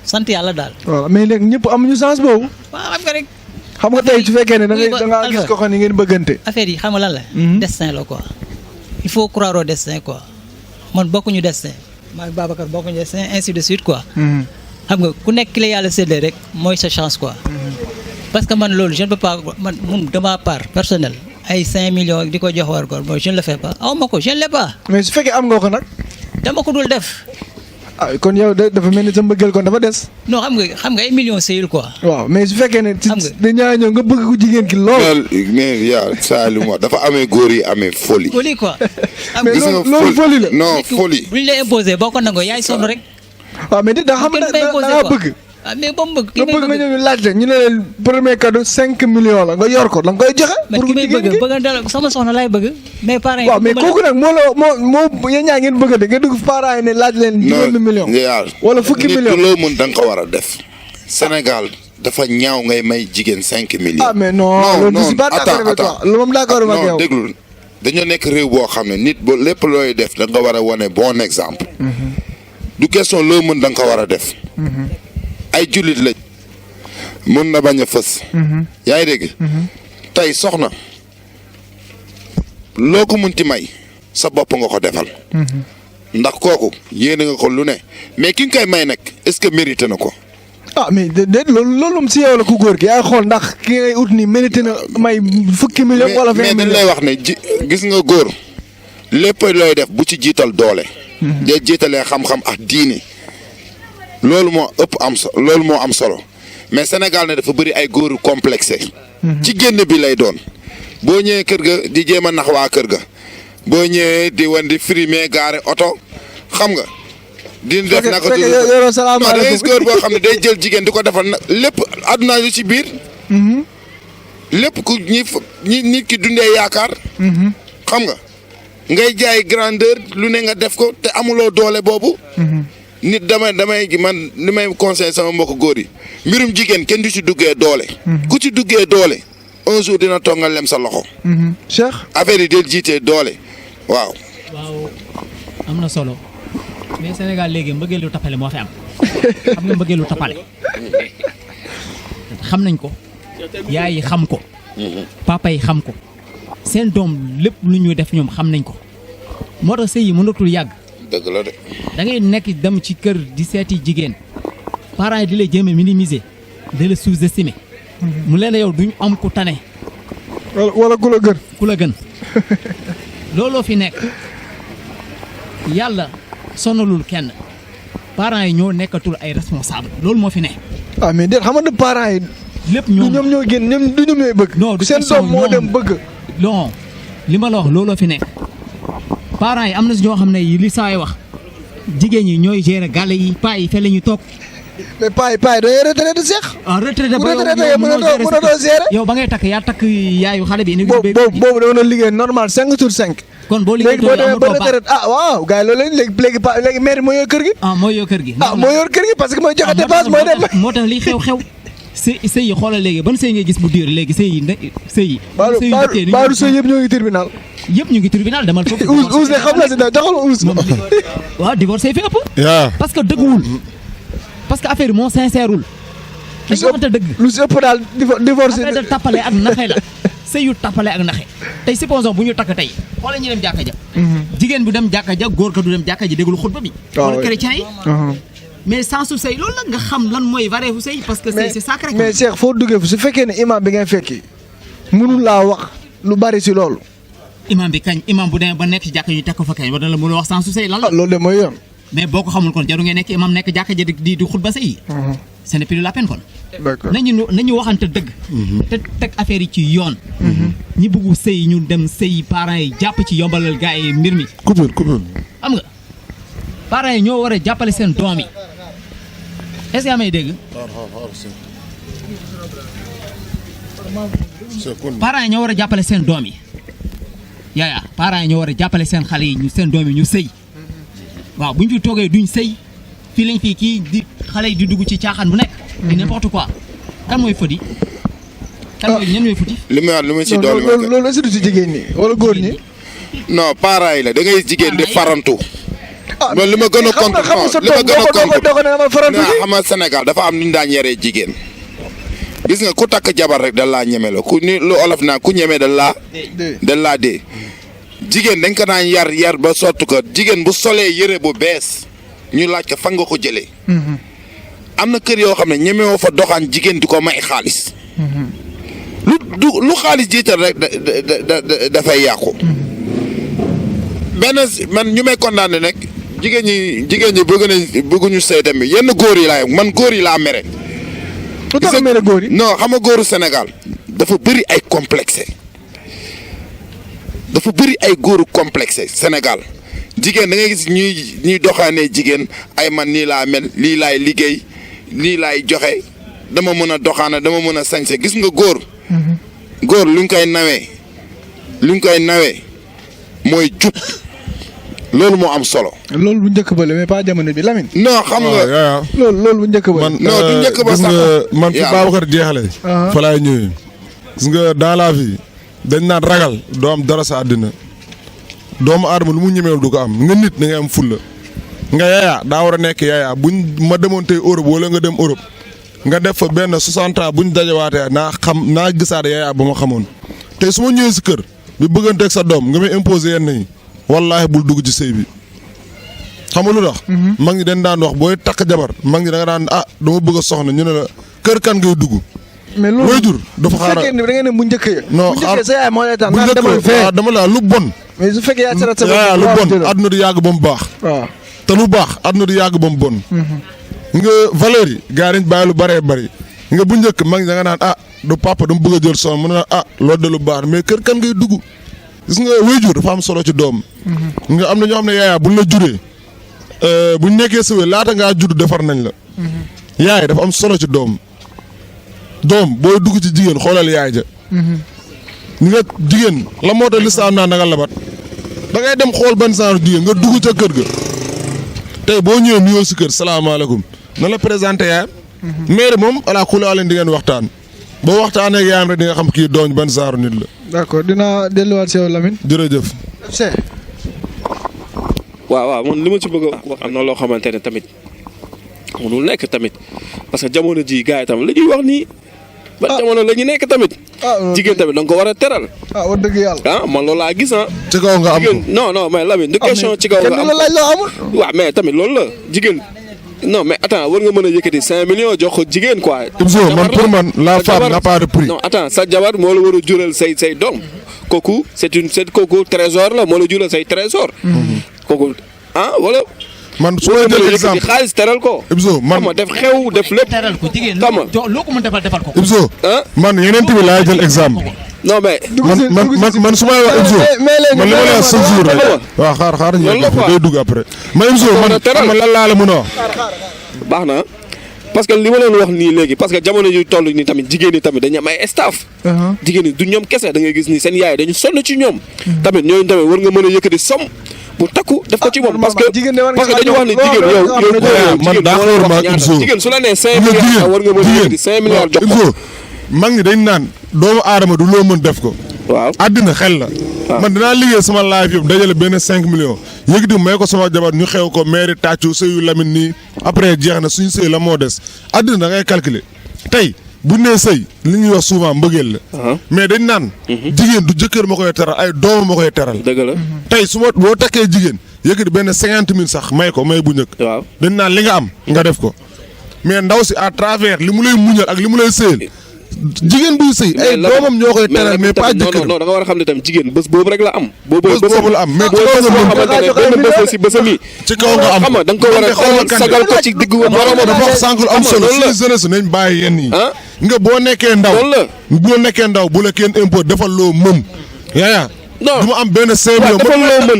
sant yàlla daal waaw mais léegi ñëpp amuñu chance boobu waaw xam nga rek xam nga tey su fekkee ne da ngaa gis ko xam ne ngeen bëggante. affaire yi xam nga lan la. destin la quoi. il faut croire au destin quoi. man bokkuñu destin. man Babacar bokkuñu destin ainsi de suite quoi. xam nga ku nekk ki la yàlla séddee rek mooy sa chance quoi. parce que man loolu je ne peux pas man de ma part personnelle ay 5 millions di ko jox war góor mooy je ne le fais pas aw ma ko je ne l'ai pas. mais su fekkee am nga ko nag. dama ko dul def. kon yow dafa mel ni sa mbëggeel kon dafa des. non xam nga ay millions sëyul quoi. waaw mais su fekkee ne. xam nga dañaa ñëw nga bëgg ko jigéen ki lool. mais yaa saa li mu wax dafa amee góor yi amee folie. folie quoi. mais loolu folie la. non folie. bu ñu la imposé boo ko nangoo yaay sonn rek. waaw mais da xam da nga bëgg. mais ba mu bëgg nga bëgg nga ñëw laajte ñu ne leen premier cadeau 5 millions la nga yor ko da nga koy joxe. pour ki may bëgg sama soxna laay bëgg. mais parents yi waaw mais kooku nag moo yéen ñaa ngeen bëgg de nga dugg parents yi ne laaj leen. juróomi millions wala fukki millions. nit loo mën da nga ko war a def. Sénégal dafa ñaaw ngay may jigéen 5 millions. mais non loolu si ba d'accord avec toi loolu moom d'accord ak yow. non déglul dañoo nekk réew boo xam ne nit ba lépp looy def da nga war a wane bon exemple. du question loo mën da nga ko war a def. ay jullit lañ mën na bañ a fës. yaa ngi dégg. tey soxna loo ko munti may sa bopp nga ko defal. ndax kooku yéene nga ko lu ne mais ki nga koy may nag est-ce que mérité na ko. mais déedéet loolu si yow la ku góor gi yaay xool ndax ki ngay ut ni mérité na may fukki million wala 20 millions. mais dañ lay wax ne gis nga góor lépp looy def bu ci jiital doole. day jiitalee xam-xam ak diine. loolu moo am solo mais Sénégal ne dafa bëri ay góoru complexé. ci génn bi lay doon boo ñëwee kër ga di jéem a nax waa kër ga boo ñëwee di wan di frimer gaare oto xam nga. di def naka tuuti non da ngay gis góor boo xam ne day jël jigéen di ko defal nag lépp àdduna lu ci biir. lépp ku ñi nit ki dundee yaakaar. xam nga ngay jaay grandeur lu ne nga def ko te amuloo doole boobu. nit damay man li may conseil sama mbokk góor yi mbirum jigéen kenn du ci duggee doole. ku ci duggee doole un jour dina toog nga lem sa loxo. Cheikh. affaire yi del jiitee doole waaw. am na solo mais Sénégal léegi mbëggeelu tappale moo fi am xam nga mbëggeelu tappale xam nañ ko yaay yi xam ko papa yi xam ko seen doom lépp lu ñuy def ñoom xam nañ ko moo tax sëy yi mënatul yàgg. dëgg la de. da ngay nekk dem ci kër di seeti jigéen parents yi di la jéem a minimiser di la sous-estimer. mu leen yow duñ am ku tane. wala ku la gën. ku la gën looloo fi nekk yàlla sonalul kenn parents yi ñoo nekkatul ay responsable loolu moo fi ne. ah mais déet xam nga parents yi. lépp ñoom ñoo génn ñoom du ñoom ñooy bëgg. non du seen doom moo dem bëgg. non li ma la wax looloo fi nekk parents yi am na si ñoo xam ne li saay wax jigéen ñi ñooy gérer gàlle yi paa yi fe la ñu toog. mais paa yi dañuy retraité seex. ah retraité ba yow mënatoo gérer. yow ba ngay takk yaa takk yaayu xale bi. boobu da doon liggéey normal 5 sur 5. kon boo liggéey léegi boo demee ba retraité waaw gars yi loolu léegi maire moo yor kër gi. moo yor kër gi. moo yor kër gi parce que mooy joxe dépense mooy dem. moo tax li xew sëy yi xoolal léegi ban sëy ngay gis bu diir léegi sëy yi. baalu sëy yëpp ñoo ngi tribunal. yëpp ñu ngi tribunal demal foofu. Ousse ne xam na si da taxal Ousse. waaw divorce fi ëpp. parce que dëgguwul. parce que affaire yi moo sincèreul. dañu waxante dëgg. lu si ëpp daal divorce. affaire de tappale ak naxe la. sëy yu tappale ak naxe. tey supposons bu ñu takk tey xoolal ñu dem jàkka ja. jigéen bu dem jàkka ja góor ka du dem jàkka ji déglu xutba bi. wala chrétien yi. mais sans su sëy loolu la nga xam lan mooy vrai fu sëy parce que sëy c'est sacré. mais Cheikh foo duggee su fekkee ne imam bi ngay fekki mënul laa wax lu bari si loolu. imam bi kañ imam bu demee ba nekk ci jàkka ñu teg ko fa kañ war na la mën a wax sans su sëy lan la. loolu de mooy yoon. mais boo ko xamul kon jaru ngeen nekk imam nekk jàkka ja di xutba sëy yi. ce n'est plus la peine kon. d'accord nañu waxante dëgg. te teg affaire yi ci yoon. ñi bëggu sëy ñu dem sëy parents yi jàpp ci yombalal gars yi mbir mi. coupure xam nga parents yi ñoo war a jàppale seen doom yi. est-ce que yaa may dégg. parents yi ñoo war a jàppale seen doom yi. yaaya parents yi ñoo war a jàppale seen xale yi ñu seen doom yi ñu sëy. waaw bu ñu fi toogee duñ sëy fii lañ fii kii di xale yi di dugg ci caaxaan bu nekk. di n'importe quoi kan mooy fëdi. kan mooy ñan ñooy futi. li ma ci doole loolu est-ce que ci jigéen ñi wala góor ñi. non parents yi la da ngay jigéen di farantu. loolu li ma gën a contre xam nga Sénégal dafa am nu ñu daan yaree jigéen gis nga ku takk jabar rek dal laa ñeme la ku ni lu olof naa ku ñeme dal laa dee jigéen dañ ko daan yar ba sottu ko jigéen bu solee yëre bu bees ñu laaj ko fan nga ko jëlee am na kër yoo xam ne ñemewoo fa doxaan jigéen di ko may xaalis lu xaalis jiital rek dafay yàqu benn man ñu may condamné nag jigéen ñi bëgguñu sëy tamit yenn góor yi man góor yi laa mere. lu tax mere góor yi. non xam nga góoru Sénégal dafa bëri ay complexé dafa bëri ay góoru complexé Sénégal jigéen da ngay gis ñuy doxaanee jigéen ay man nii laa mel lii laay liggéey lii laay joxe dama mën a doxaana dama mën a sañse gis nga góor. góor lu ñu koy nawee mooy jub. loolu moo am solo. loolu bu njëkk ba la mais pas jamono bi Lamine. non xam nga. loolu bu njëkk ba. man non du njëkk ba gis sax nga man fi Babacar jeexale. fa laay ñëwee. gis nga dans la vie dañ naan ragal doo am dara sa àddina doomu aadama lu mu ñemewul du ko am nga nit da ngay am fulla nga yaayaa daa war a nekk yaayaa buñ ma demoon tey Europe wala nga dem Europe nga def fa benn 60 ans buñ dajawaatee naa gisaat yaayaa ba ma xamoon tey su ma ñëwee si kër bi bëgganteeg sa doom nga may imposer yenn yi. wallaahi bul dugg ci sëy bi xam nga lu tax. mag ñi dañ daan wax booy takk jabar mag ñi da nga daan dama bëgg a soxna ñu ne la kër kan ngay dugg. mais loolu way jur dafa xaaral bu fekkee da ngeen ne bu njëkk ya. non bu njëkkee sa yaay moo lay tax bu naan demal fee dama la lu bon. mais su fekkee yaa serat sa lu bon àdduna di yàgg ba mu baax. waaw te lu baax àdduna di yàgg ba mu bon. nga valeur yi gars yi dañ bàyyi lu bëree bëri nga bu njëkk mag ñi da nga naan du papa dama bëgg a jël soxna mu ne loolu de lu baax mais kër kan ngay dugg. gis nga waajur dafa am solo ci doom. nga am na ñoo xam ne yaaya buñ la juree buñ nekkee sa wér laata ngaa judd defar nañ la. yaay dafa am solo ci doom. doom booy dugg ci jigéen xoolal yaay ja. ni nga jigéen la moo tax lislaam naa nga labat da ngay dem xool ban genre jigéen nga dugg ca kër ga. tey boo ñëwee nuyoo si kër salaamaaleykum na la présenté yaayam. mais moom ala kulli leen di ngeen waxtaan. boo waxtaanee ak yaayam rek di nga xam kii doom ban genre nit la. d'accord dinaa delluwaat si yow Lamine. jërëjëf. waaw man li ma ci bëgg a wax am na loo xamante ne tamit mënul nekk tamit parce que jamono ji gars yi tamit la ñuy wax nii. ba jamono la ñu nekk tamit. jigéen tamit da nga ko war a teral. wax dëgg yàlla. man loolu laa gis ci kaw nga am ko non mais Lamine du question ci kaw nga am kenn du la laaj loo amul. waaw mais tamit loolu la jigéen non mais attends war nga mën a yëkkati 5 millions jox ko jigéen quoi. Ibzo man pour man la femme n'a pas de prix. non attends sa jabar moo la war a jural say doom kooku kooku trésor la moo la jural say trésor. kooku wala. man su ma jël exemple xaalis teral ko. Ibzo man xam nga def xew def lépp. teral ko jigéen xam nga loo ko mën defal ko. Ibzo man yeneen bi laay jël exemple. non mais. man su may wax Ibzo man li ma la wax chaque jour rek. waaw xaar ñu day dugg après. man Ibzo man xam nga lan laa la mën a wax. baax na parce que li ma leen wax nii léegi parce que jamono yu toll nii tamit jigéen ñi tamit dañu am ay staff. jigéen ñi du ñoom kese da ngay gis ni seen yaay dañu sonn ci ñoom. tamit ñooñu tamit war nga mën a yëkkati som bu takku def ko ci moom parce que dañu wax ni jigéen yow man d'accord ma Ibzo jigéen su la nee 5 milliards war nga mën a yëkkati 5 milliards jox ko. Ibzo mag ñi dañ naan doomu aadama du loo mën def ko. waaw àddina xel la. man dinaa liggéey sama live yëpp dajale benn 5 millions yëkkati may ko sama jabar ñu xew ko mairie tàccu sëyu Lamine nii après jeex na suñu sëy la moo des àddina da ngay calculer tey bu nee sëy li ñuy wax souvent mbëggeel la. mais dañ naan. jigéen du jëkkër ma koy teral ay doomam ma koy teral. dëgg la tey su ma boo takkee jigéen yëkkati benn 50 000 sax may ko may bu njëkk. waaw dañ naan li nga am nga def ko mais ndaw si à travers li mu lay muñal ak li mu lay sëyal. jigéen buy sëy ay doomam ñoo koy teral mais pas jëkkër. non da nga war a xam ne tam jigéen bés boobu rek la am. bés boobu la am mais boo xamante ne benn bés la si bésam yi. ci kaw nga am xam nga da nga ko war a teral sagal ko ci diggu moromam. dafa wax sànq lu am solo suñu jeunesse nañ bàyyi yenn yi. nga boo nekkee ndaw boo nekkee ndaw bu la kenn impôt defal loo mëm. yaa non du ma am benn 5 millions.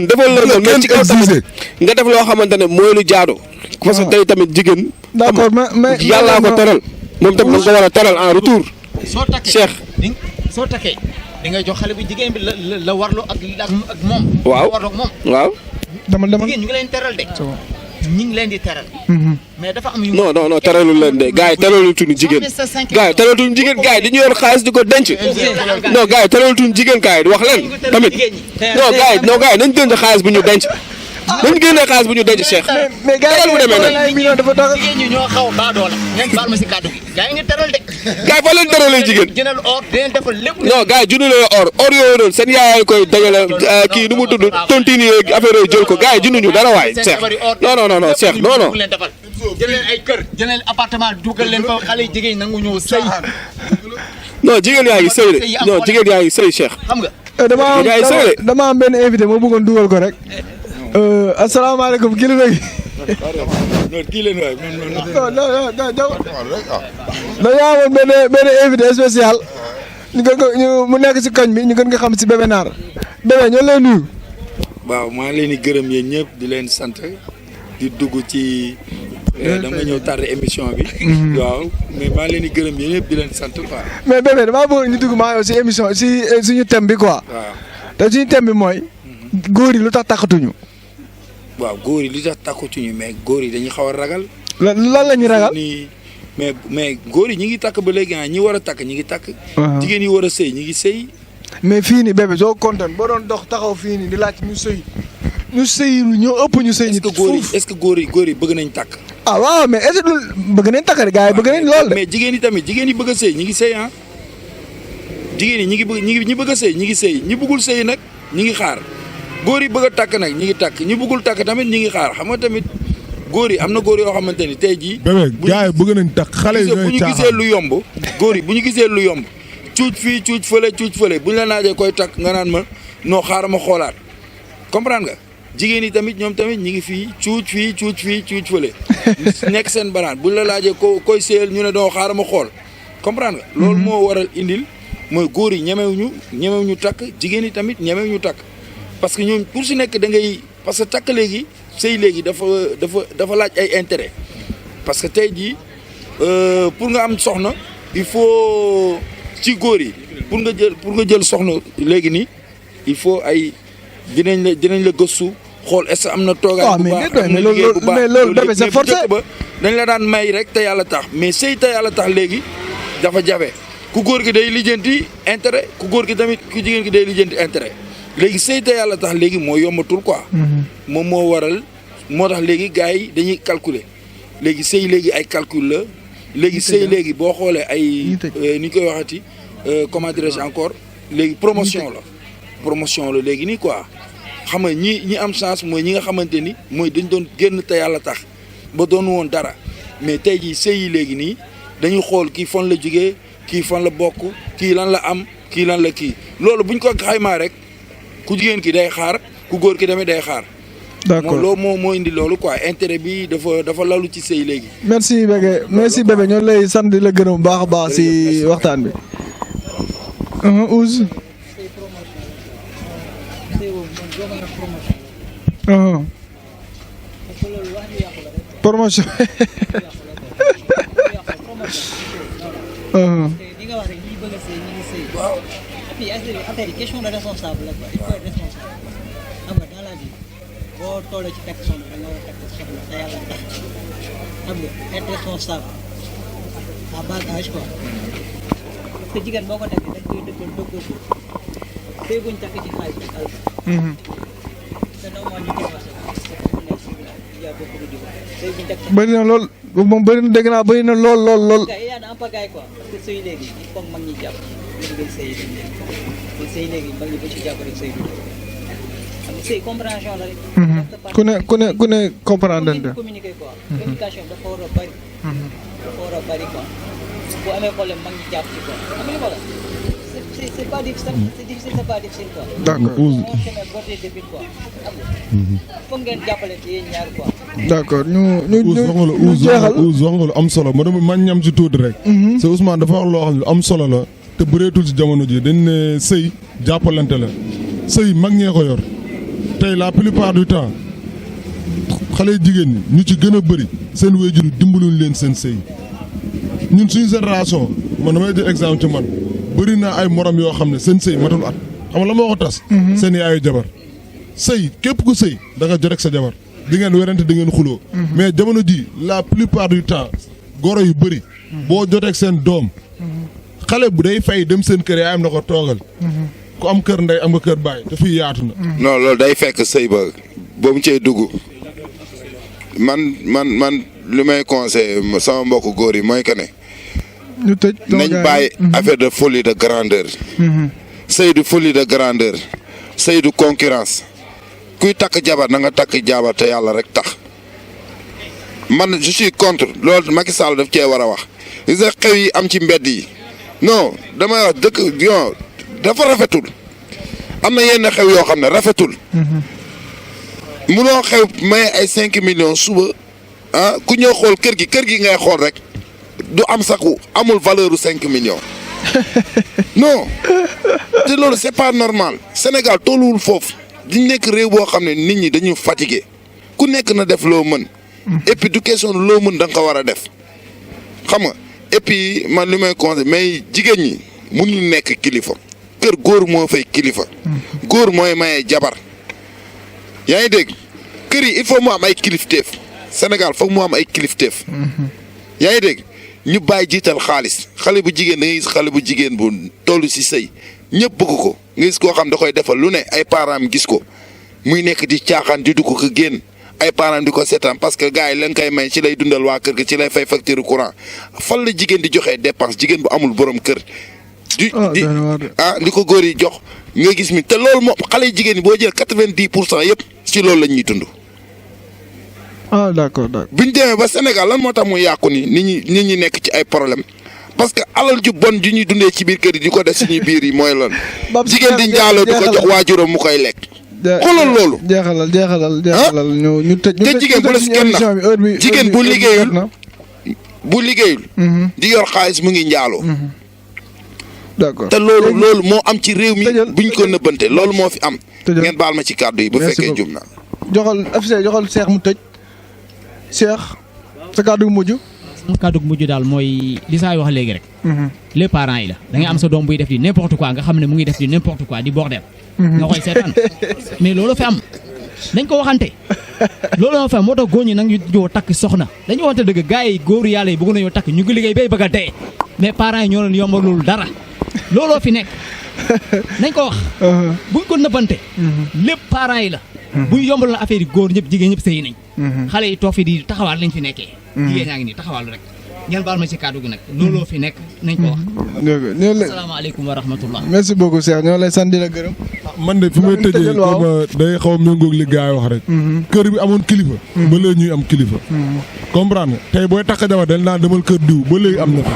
defal loo mën mais ci kaw tamit nga def loo xamante ne mooy lu jaadu. parce que tey tamit jigéen. d'accord mais yàllaa ko teral moom tamit da nga ko war a teral en retour. soo takkee Cheikh soo takkee di nga jox xale bu jigéen bi la warloo ak moom. waaw warloo ak moom. waaw. dama jigéen ñu ngi leen teral de. ñu ngi leen di teral. mais dafa am yu. non teralul leen de gars yi teralul tuñu jigéen. gars yi teralul tuñu jigéen gars yi dañu yor xaalis di ko denc. non gars yi teralul tuñu jigéen gars yi wax leen tamit non gars yi nañ denc xaalis bu ñu denc. nañ génnee xaalis bu ñu denc Cheikh. mais gars yi bu demee nag dafa tax jigéen ñi ñoo xaw a baadoo la ngeen baal ma si kàddu gi. gars yi ngi teral de. gars yi fa leen teralee jigéen. jëndal or dinañ defal lépp. non gars yi junni la or yooyu noonu seen yaay koy dajale kii nu mu tudd tontine yeeg affaire yooyu jël ko gars yi junnuñu dara waay Cheikh non Cheikh non. jël leen ay kër jël leen appartement dugal leen fa xale yi jigéen nangu ñëw sëy. non jigéen yaa ngi sëy de non jigéen yaa ngi sëy Cheikh. xam nga. dama am benn invité ma bëggoon dugal ko rek. asalaamaaleykum kilifa gi. kii leen waay dañoo amoon benn invité spécial mu nekk si koñ bi ñu gën nga xam si Bébé Naar Bébé ñoo lay nuyu. waaw maa leen di gërëm yéen ñëpp di leen sant di dugg ci dama ñëw tardé émission bi. waaw mais maa leen di gërëm yéen ñëpp di leen sant quoi. mais Bébé damaa bëgg ñu dugg maa yow si émission si suñu thème bi quoi. waaw te suñu thème bi mooy. góor yi lu tax takkatuñu. waaw góor yi li tax takkatuñu mais góor yi dañuy xaw a ragal. lan la ñuy ragal. nii mais góor yi ñi ngi takk ba léegi ñi war a takk ñi ngi takk. jigéen yi war a sëy ñi ngi sëy. mais fii nii Bébé soo kontaan boo doon dox taxaw fii nii di laaj ñu sëy ñoo ëpp ñu sëy. est-ce que góor yi bëgg nañ takk. ah waaw mais est-ce que bëgg nañ takk gars yi bëgg nañ lool de. mais jigéen yi tamit jigéen yi bëgg a sëy ñi ngi sëy jigéen yi ñi bëgg a sëy ñi ngi sëy ñi bëggul sëy nag ñi ngi xaar góor yi bëgg a takk nag ñi ngi takk ñi bëggul takk tamit ñi ngi xaar xam nga tamit góor yi am na góor yoo xamante ni tey jii. Bébé gars yi bëgg nañ takk xale yi bu ñu gisee lu yomb góor yi bu ñu gisee lu yomb cuuc fii cuuc fële bu ñu la naajee koy takk nga naan ma noo xaaral ma xoolaat comprendre nga jigéen yi tamit ñoom tamit ñi ngi fii cuuc fële nekk seen baraan bu ñu la laajee koy séyal ñu ne doo xaaral ma xool comprendre nga. loolu moo waral indil mooy góor yi ñemewuñu takk jigéen yi tamit ñemewuñu takk parce que ñoom pour si nekk da ngay parce que takk léegi sëy léegi dafa laaj ay intérêt parce que tey jii pour nga am soxna il faut ci góor yi pour nga jël soxna léegi nii il faut ay dinañ la gëstu xool est-ce que am na toogaay bu baax am na liggéey bu baax mais loolu Bébé c'est forcé ba dañ la daan may rek te yàlla tax mais sëy te yàlla tax léegi dafa jafe ku góor gi day lijjanti intérêt ku góor gi tamit ku jigéen gi day lijjanti intérêt léegi sëy te yàlla tax léegi moo yombatul quoi. moom moo waral moo tax léegi gars yi dañuy calculer léegi sëy léegi ay calcul la léegi sëy léegi boo xoolee ay ni ñu koy waxati comment dirais-je encore léegi promotion la léegi nii quoi xam nga ñi am chance mooy ñi nga xamante ni mooy dañ doon génn te yàlla tax ba doon woon dara mais tey jii sëy yi léegi nii dañuy xool kii fan la jógee kii fan la bokk kii lan la am kii lan la kii loolu buñ ko xaymaa rek ku jigéen ki day xaar ku góor ki tamit day xaar. d'accord loolu moo indi loolu quoi intérêt bi dafa lalu ci sëy léegi. merci bébé ñoo lay sant di la gërëm bu baax a baax si waxtaan bi. Ouz. promotion. affaire yi question de responsable la quoi il faut être responsable xam nga dans la vie boo tollee ci takk soxna da nga war a takk soxna te yàlla tax xam nga être responsable à bas âge quoi parce que jigéen boo ko takkee dañ koy dëkkal dëkkal ko tey buñ takk ci xaalis bi àll te non moo ñu divorcé bëri na lool moom bëri na dégg naa bëri na lool. yaa na am pagaille quoi parce que sëy léegi il faut mag ñi jàpp ñu ngay sëy sëy léegi mag ñi ba ci jàpp rek sëy bi sëy compréhension la rek. ku ne comprendre nañ communiquer quoi. communication dafa war a bari. dafa war a bari quoi bu amee problème mag ñi jàpp ci quoi xam nga voilà c'est pas difficile c'est difficile c'est pas difficile quoi. d'accord on se met bordé depuis quoi xam nga foog ngeen jàppale ci yéen ñaar quoi. d'accord ñu jeexal wax nga lu am solo ma ñam ci tuuti rek. c'est Ousmane dafa wax loo xam ne lu am solo la te bëreetul ci jamono ji dañ ne sëy jàppalante la sëy mag ñee ko yor tey la plupart du temps xale jigéen ñi ñu ci gën a bëri seen wéjur dimbaluñ leen seen sëy ñun suñu génération man damay jël exemple ci man bëri na ay morom yoo xam ne seen sëy matul at xam nga la moo ko tas. seen yaayu jabar sëy képp ku sëy da nga jot rek sa jabar di ngeen werante di ngeen xuloo mais jamono ji la plupart du temps goro yu bëri boo joteeg seen doom xale bu day fay dem seen kër yaayam na ko toogal ku am kër ndey am nga kër baay te fii yaatu na. non loolu day fekk sëy ba mu cay dugg man li may conseillé sama mbokku góor yi mooy que ne. ñu tëj nañ bàyyi affaire de folie de grandeur. sëy du folie de grandeur sëy du concurrence kuy takk jabar na nga takk jabar te yàlla rek tax man je suis contre loolu Macky Sall daf cee war a wax gis nga xew yi am ci mbedd yi non damay wax dëkk yon dafa rafetul am na yenn xew yoo xam ne rafetul munoo xew may ay 5 millions suba ku ñëw xool kër gi ngay xool rek du am saxu amul valeur u 5 millions non te loolu c'est pas normal Sénégal tolluwul foofu di nekk réew boo xam ne nit ñi dañuy fatigué ku nekk na def loo mën et puis du question loo mën da nga ko war a def xam nga et puis man li may conseillé mais jigéen ñi mënuñu nekk kilifa kër góor moo fay kilifa góor mooy maye jabar yaa ngi dégg kër yi il faut mu am ay kilifteef Sénégal foog mu am ay kilifteef yaa ngi dégg ñu bàyyi jiital xaalis xale bu jigéen da ngay gis xale bu jigéen bu toll si sëy ñëpp bëgg ko nga gis koo xam da koy defal lu ne ay parents gis ko muy nekk di caaxaan di dugg ko génn ay parents di ko seetaan parce que gars yi leen koy may ci lay dundal waa kër ga ci lay fay facture courant fan la jigéen di joxee dépense jigéen bu amul borom kër. li ko góor yi jox nga gis mi te loolu moom xale yu jigéen ñi boo jël 90% yëpp ci loolu la ñuy dund. d'accord. bu ñu demee ba Sénégal lan moo tax mu yàqu ni nit ñi nekk ci ay problème parce que alal ju bon ju ñuy dundee ci biir kër yi di ko def suñuy biir yi mooy lan. jigéen di njaaloo di ko jox waajuram mu koy lekk. xoolal loolu. jeexalal ñu tëj. te jigéen bu la si kenn na jigéen bu liggéeyul. di yor xaalis mu ngi njaaloo. d'accord te loolu moo am ci réew mi buñ ko nëbbante loolu moo fi am. ngeen baal ma ci kàddu yi bu fekkee jum na. joxal Cheikh mu tëj Cheikh sa kàddu gu mujj. sama kàddu gu mujj daal mooy li saa wax léegi rek. les parents yi la da ngay am sa doom buy def di n'importe quoi nga xam ne mu ngi def di n'importe quoi di bordel. nga koy seetaan mais loolu fi am dañ ko waxante loolu moo fi am moo tax góor ñi nag ñu ñëw takk soxna dañu waxante dëgg gars yi góoru yàlla yi bëgg nañoo takk ñu ngi liggéey bay bëgg a dee mais parents yi ñoo leen yombal loolu dara looloo fi nekk nañ ko wax. buñ ko nëbbante. lépp parents yi la. buñ yombal na affaire yi góor ñëpp jigéen ñëpp sëy nañ. xale yi toog fi di taxawaal lañ fi nekkee. jigéen ñaa ngi nii taxawaalu rek ngeen baal ma ci kàddu gi nag looloo fi nekk nañ ko wax. asalaamaaleykum wa rahmatullah. merci beaucoup Cheikh ñoo lay sant di la gërëm. man de fi may tëjee day xaw a méngoog li gars yi wax rek. kër bi amoon kilifa. ba léegi ñuy am kilifa. comprendre nga tey booy takk jabar dañ naan demal kër diw ba léegi am na fa.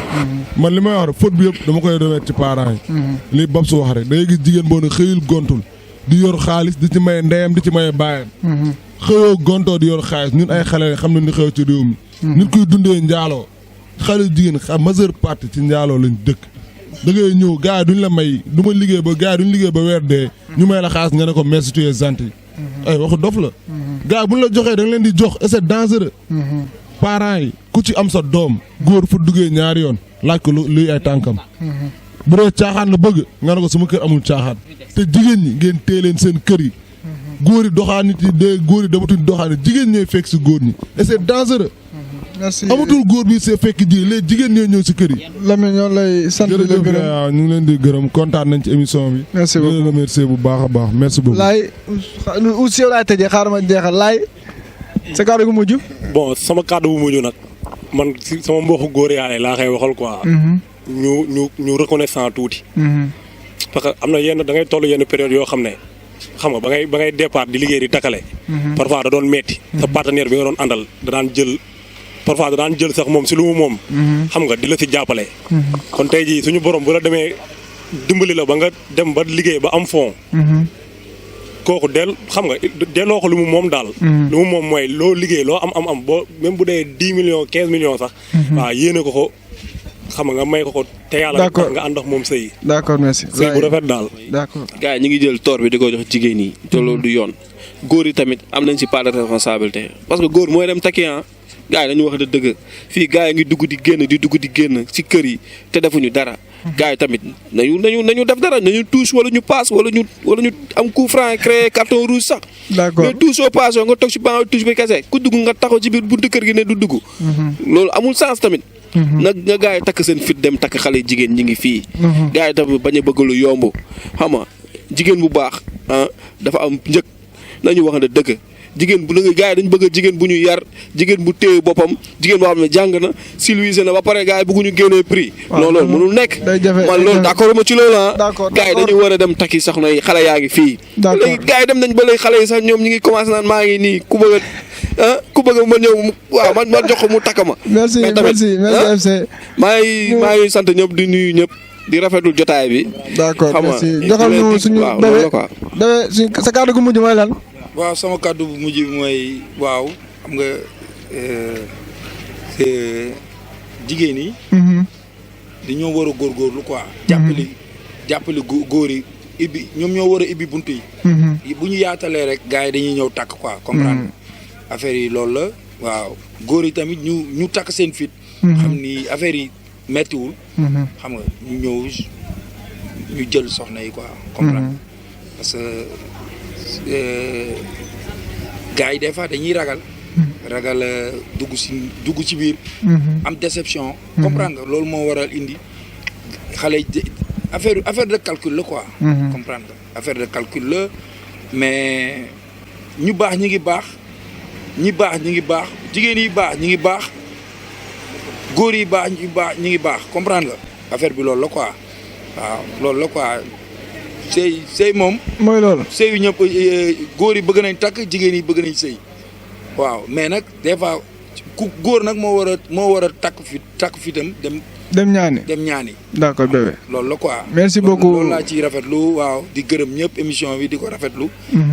man li may wax rek faute bi yëpp dama koy remettre ci parents yi. li Babs wax rek da ngay gis jigéen boo ne xëyul gontul di yor xaalis di ci maye ndeyam di ci maye baayam. xëyoo gontoo di yor xaalis ñun ay xale xam nañ ni xew ci réew mi. nit kuy dundee njaaloo xale jigéen majeure partie ci njaaloo lañ dëkk. da ngay ñëw gars yi duñ la may du ma liggéey ba gars yi duñ liggéey ba weer dee. ñu may la xaalis nga ne ko merci tu es gentil. ay waxu dof la. gars yi buñ la joxee da nga leen di jox et c'est dangereux. parents yi ku ci am sa doom góor fu duggee ñaari yoon laaj ko luy ay tànkam. bu dee caaxaan la bëgg nga ne ko sama kër amul caaxaan. te jigéen ñi ngeen téye leen seen kër yi. góor yi doxaan nit yi de góor yi dematuñ doxaan jigéen ñooy fekk si góor ñi et c'est dangereux. merci amatul góor bi see fekk ji léegi jigéen ñoo ñëw si kër yi. Lamine ñoo lay sant di la gërëm waaw ñu ngi leen di gërëm kontaan nañ ci émission bi. merci beaucoup di remercier bu baax a baax merci beaucoup. laay aussi yow laay tëjee xaaral ma jeexal laay sa kàddu gu mujj. bon sama kàddu bu mujj nag man si sama mbokku góor yaale laa koy waxal quoi. ñu reconnaissant tuuti. parce que am na yenn da ngay toll yenn période yoo xam ne xam nga ba ngay départ di liggéey di takkale. parfois da doon metti sa partenaire bi nga doon àndal da daan jël. parfois da daan jël sax moom si lu mu moom. xam nga di la si jàppale. kon tey jii suñu borom bu la demee dimbali la ba nga dem ba liggéey ba am fond. kooku xam nga delloo ko lu mu moom daal. lu mu moom mooy loo liggéey loo am boo même bu dee 10 millions 15 millions sax. waaw yéene ko xam nga may ko te yàlla nga ànd ak moom sëy. d'accord merci. sëy bu rafet daal. d'accord gars yi ñu ngi jël toor bi di ko jox jigéen yi te loolu du yoon góor yi tamit am nañ si part de responsabilité parce que góor mooy dem takki gars yi dañu wax dëgg fii gars yi ngi dugg di génn ci kër yi te defuñu dara. gars yi tamit nañu def dara nañu touche wala ñu passe wala ñu am coup franc créé carton rouge sax. d'accord mais touche soo passe nga toog ci banc touche bi kese ku dugg nga taxaw ci biir buntu kër gi ne du dugg. loolu amul sens tamit. nag nga gars yi takk seen fit dem takk xale jigéen ñi ngi fii. gars yi tamit bañ a bëgg lu yomb xam nga jigéen bu baax dafa am njëg nañu wax dëgg. jigéen bu gars yi dañu bëgg jigéen bu ñu yar jigéen bu téye boppam jigéen boo xam ne jàng na civilisé na ba pare gars yi bëgguñu génnee prix. non loolu mënul nekk. man loolu d'accord ma ci loolu gars yi dañuy war a dem takki soxna yi xale yaa ngi fii. léegi gars yi dem nañ ba léegi xale yi sax ñoom ñu ngi commencé naan maa ngi nii ku bëgg ma ñëw waaw ma jox ko mu takk ma. merci merci FC. maa ngi sant ñëpp di nuyu ñëpp di rafetlu jotaay bi. d'accord merci joxal ñu suñu bébé suñu sa kàddu gu mujj mooy lan. waaw sama kàddu bu mujj bi mooy waaw xam nga jigéen yi. dañoo war a góorgóorlu quoi. jàppale góor yi ibbi ñoom ñoo war a ibbi buntu yi. bu ñu yaatalee rek gars yi dañuy ñëw takk quoi comprendre affaire yi loolu la waaw góor yi tamit ñu takk seen fit. xam ni affaire yi mettiwul. xam nga ñu ñëw ñu jël soxna yi quoi comprendre parce que. gars yi des fois dañuy ragal dugg ci biir. am déception. comprendre nga loolu moo waral indi xale affaire de calcul la quoi. comprendre nga affaire de calcul la mais ñu baax ñi ngi baax jigéen yi baax ñi ngi baax góor yi baax ñi ngi baax comprendre nga affaire bi loolu la quoi waaw loolu la quoi. sëy moom. mooy loolu. sëy yu ñëpp góor yi bëgg nañ takk jigéen yi bëgg nañ sëy waaw mais nag des fois ku góor nag moo war a takk fitam dem ñaani. d'accord bébé. loolu la quoi. merci beaucoup loolu laa ciy rafetlu waaw di gërëm ñëpp émission bi di ko rafetlu.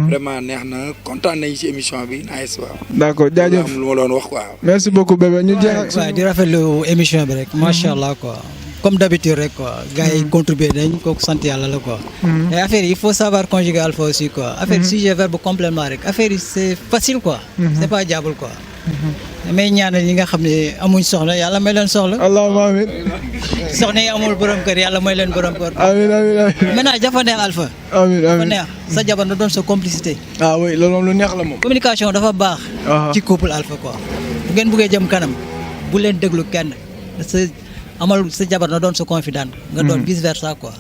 vraiment neex na kontaan nañ ci émission bi nice waaw. d'accord jaajëf am lu ma doon wax quoi. merci beaucoup bébé ñu jeex ak di rafetlu émission bi rek macha allah quoi. comme d'habitude rek quoi gars yi contribuer nañ kooku sant yàlla la quoi. mais affaire yi il faut savoir conjuguer alpha aussi quoi. affaire sujet verbe complément rek affaire yi c'est facile quoi. c'est pas diable quoi. mais ñaanal ñi nga xam ne amuñ soxla yàlla may leen soxla. allahumma amiin. soxna yi amul borom kër yàlla may leen borom kër. amiin amiin. maintenant dafa neex alpha. amiin dafa neex sa jabar na doon sa complicité. ah oui loolu moom lu neex la moom. communication dafa baax. ci couple alpha quoi. bu ngeen bëggee jëm kanam bu leen déglu kenn sa jabar na doon sa confident nga doon vice versa quoi.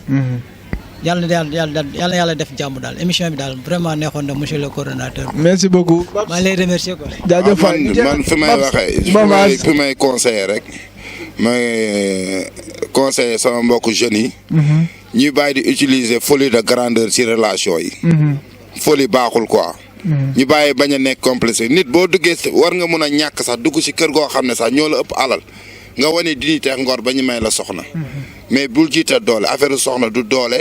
yàlla def jàmm daal émission bi daal vraiment neexoon na monsieur le coordonnateur. merci beaucoup. maa ngi lay remercier quoi. jaajëf man fi may waxee. fi may conseiller rek may conseiller sama mbokku jeunes yi. ñuy bàyyi di utiliser folie de grandeur ci relation yi. folie baaxul quoi. ñu bàyyi bañ a nekk complexe nit boo duggee war nga mun a ñàkk sax dugg ci kër goo xam ne sax ñoo la ëpp alal nga wane dignité ak ngor ba ñu may la soxna. mais bul jiital doole affaire soxna du doole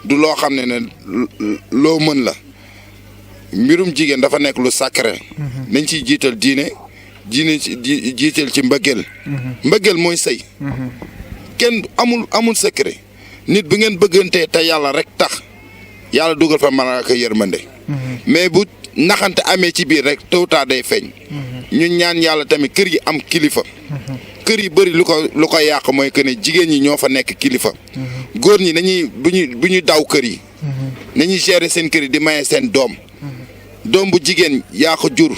du loo xam ne loo mën la mbirum jigéen dafa nekk lu sacré. nañ ciy jiital diine jiital ci mbëggeel. mbëggeel mooy sëy. kenn amul secret nit bi ngeen bëggantee te yàlla rek tax yàlla dugal fa malaaka yërmande. mais bu naxante amee ci biir rek tôt ou tard day feeñ. ñu ñaan yàlla tamit kër yi am kilifa. kër yi bëri lu ko yàq mooy que ne jigéen ñi ñoo fa nekk kilifa. góor ñi nañuy bu ñuy daw kër yi. nañuy gérer seen kër yi di maye seen doom. doom bu jigéen yaa ko jur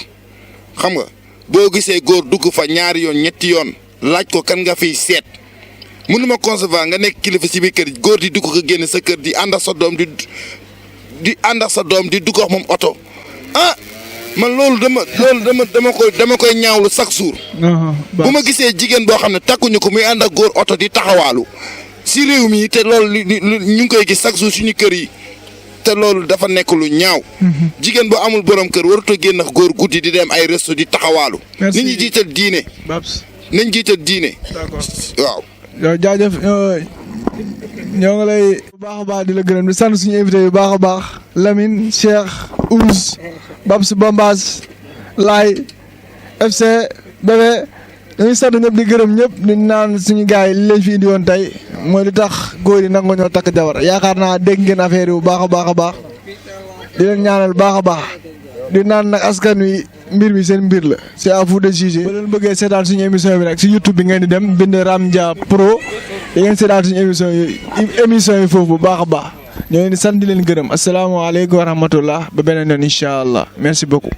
xam nga boo gisee góor dugg fa ñaari yoon ñetti yoon laaj ko kan nga fiy seet. mënuma concevoir nga nekk kilifa ci biir kër góor di dugg ko génn sa kër di ànd ak sa doom di ànd ak sa doom di dugg ak moom oto man loolu dama koy ñaawlu chaque jour. bu ma gisee jigéen boo xam ne takkuñu ko muy ànd ak góor oto di taxawaalu ci réew mi te loolu ñu ngi koy gis chaque jour suñu kër yi te loolu dafa nekk lu ñaaw. jigéen boo amul borom kër warut a génn ak góor guddi di dem ay resto di taxawaalu. nit ñi jiital diine. nañ jiital diine. waaw. yow jaajëf ñoo ngi lay bu baax a baax di la gërëm di sant suñu invité yu baax a baax Lamine Cheikh Ouz Babs Bombaz Laye FC Bébé dañuy sant ñëpp di gërëm ñëpp di naan suñu gars yi li lañ fi indi woon tey mooy li tax góor yi nangu ñoo takk jabar yaakaar naa dégg ngeen affaire yi bu baax a baax a baax di leen ñaanal baax a baax di naan nag askan wi mbir mi seen mbir la c'est à vous de juger. bu leen bëggee seetaan suñu émission bi nag si YouTube bi ngeen di dem bind Ramdia Pro da ngeen seetaan suñu émission yi foofu bu baax a baax ñoo leen di sant di leen gërëm asalaamaaleykum wa rahmatullah ba beneen yoon incha allah merci beaucoup.